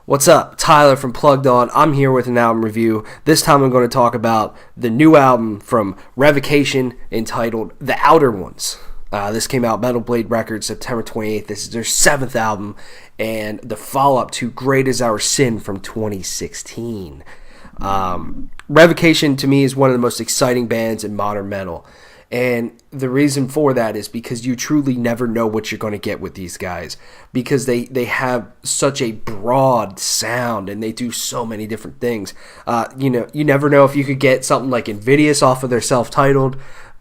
What's up? Tyler from Plugged On. I'm here with an album review. This time I'm going to talk about the new album from Revocation entitled The Outer Ones. This came out Metal Blade Records September 28th. This is their 7th album and the follow-up to Great Is Our Sin from 2016. Revocation to me is one of the most exciting bands in modern metal. And the reason for that is because you truly never know what you're going to get with these guys, because they have such a broad sound and they do so many different things. You never know if you could get something like Invidious off of their self-titled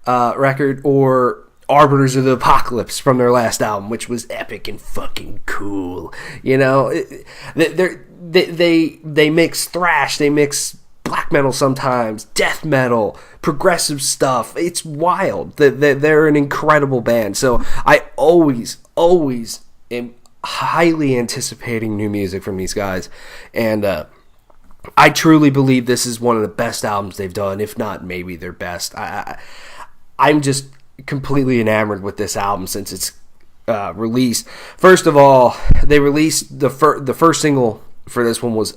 record, or Arbiters of the Apocalypse from their last album, which was epic and fucking cool. You know, they mix thrash, they mix black metal sometimes, death metal, progressive stuff. It's wild. They're an incredible band. So I always am highly anticipating new music from these guys. And I truly believe this is one of the best albums they've done, if not maybe their best. I'm just completely enamored with this album since its release. First of all, they released the first single for this one was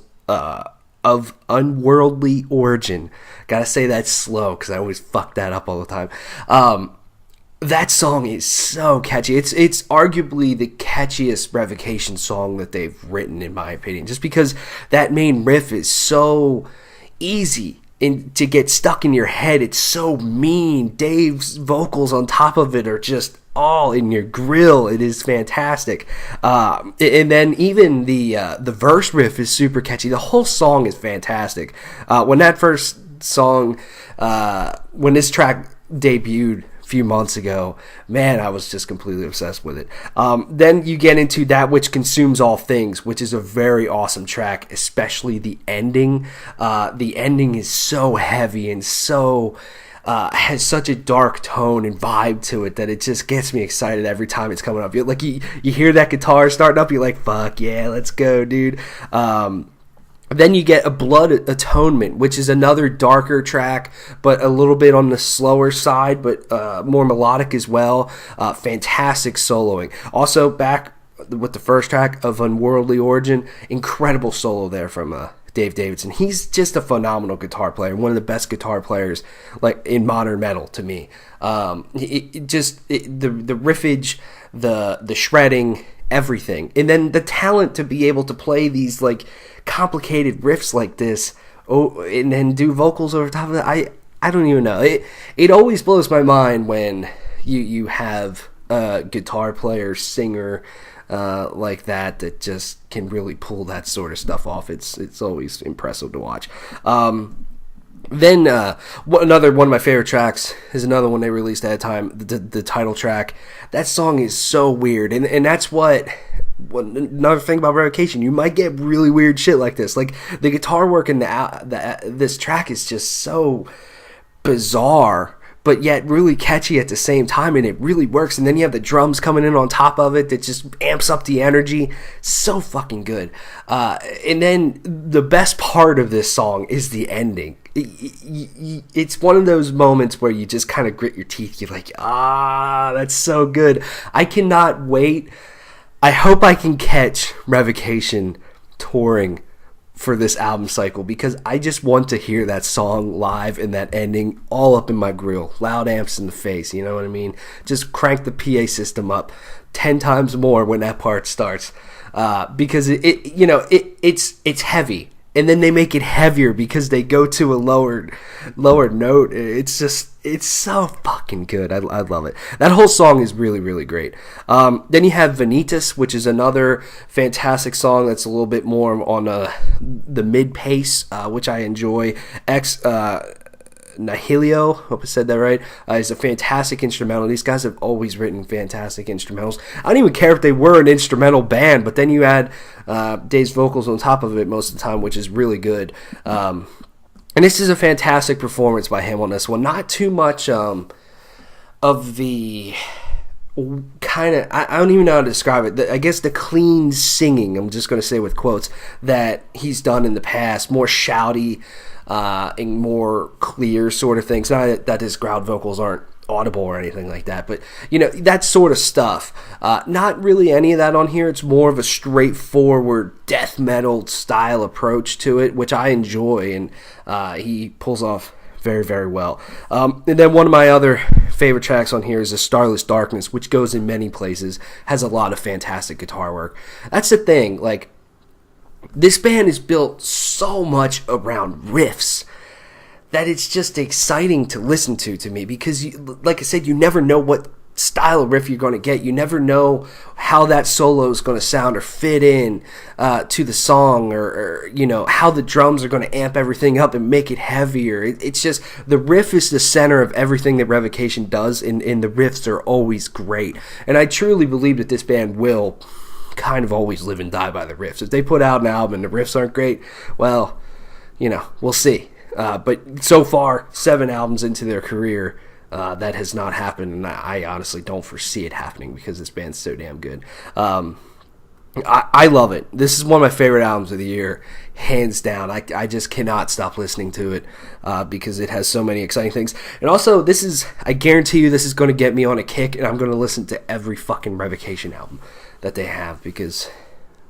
of Unworldly Origin. Gotta say that slow because I always fuck that up all the time. That song is so catchy. It's arguably the catchiest Revocation song that they've written, in my opinion, just because that main riff is so easy and to get stuck in your head. It's so mean. Dave's vocals on top of it are just all in your grill. It is fantastic. And then even the verse riff is super catchy. The whole song is fantastic. When that first song, when this track debuted a few months ago, man, I was just completely obsessed with it. Then you get into That Which Consumes All Things, which is a very awesome track, especially the ending. The ending is so heavy and so has such a dark tone and vibe to it that it just gets me excited every time it's coming up. You hear that guitar starting up, you're like, fuck yeah, let's go, dude. Then you get A Blood Atonement, which is another darker track, but a little bit on the slower side, but more melodic as well. Fantastic soloing. Also, back with the first track of Unworldly Origin, incredible solo there from Dave Davidson. He's just a phenomenal guitar player, one of the best guitar players like in modern metal to me. The riffage, the shredding, everything, and then the talent to be able to play these like complicated riffs like this, and then do vocals over top of it. I don't even know. It always blows my mind when you have a guitar player, singer like that just can really pull that sort of stuff off. It's always impressive to watch. Then another one of my favorite tracks is another one they released at a time, the title track. That song is so weird, and that's what another thing about Revocation, you might get really weird shit like this. Like the guitar work in this track is just so bizarre, but yet really catchy at the same time, and it really works. And then you have the drums coming in on top of it that just amps up the energy. So fucking good. And then the best part of this song is the ending. It's one of those moments where you just kind of grit your teeth. You're like, that's so good. I cannot wait. I hope I can catch Revocation touring for this album cycle, because I just want to hear that song live and that ending all up in my grill. Loud amps in the face, you know what I mean? Just crank the PA system up 10 times more when that part starts, because it's heavy. And then they make it heavier because they go to a lower note. It's so fucking good. I love it. That whole song is really, really great. Then you have Vanitas, which is another fantastic song that's a little bit more on the mid pace, which I enjoy. Nihilio, hope I said that right, is a fantastic instrumental. These guys have always written fantastic instrumentals. I don't even care if they were an instrumental band, but then you add Dave's vocals on top of it most of the time, which is really good. And this is a fantastic performance by him on this one. Not too much of the kind of, I don't even know how to describe it. I guess the clean singing, I'm just going to say with quotes, that he's done in the past, more shouty, and more clear sort of things. Not that his crowd vocals aren't Audible or anything like that, but that sort of stuff. Not really any of that on here. It's more of a straightforward death metal style approach to it, which I enjoy, and he pulls off very, very well. And then one of my other favorite tracks on here is A Starless Darkness, which goes in many places, has a lot of fantastic guitar work. That's the thing, like, this band is built so much around riffs that it's just exciting to listen to me, because, like I said, you never know what style of riff you're going to get. You never know how that solo is going to sound or fit in to the song, or how the drums are going to amp everything up and make it heavier. It's just, the riff is the center of everything that Revocation does, and the riffs are always great. And I truly believe that this band will kind of always live and die by the riffs. If they put out an album and the riffs aren't great, well, we'll see. But so far, 7 albums into their career, that has not happened, and I honestly don't foresee it happening, because this band's so damn good. I love it. This is one of my favorite albums of the year, hands down. I just cannot stop listening to it, because it has so many exciting things. And also, I guarantee you, this is going to get me on a kick, and I'm going to listen to every fucking Revocation album that they have, because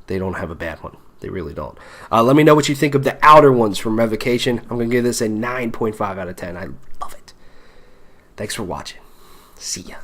they don't have a bad one. They really don't. Let me know what you think of the outer ones from Revocation. I'm going to give this a 9.5 out of 10. I love it. Thanks for watching. See ya.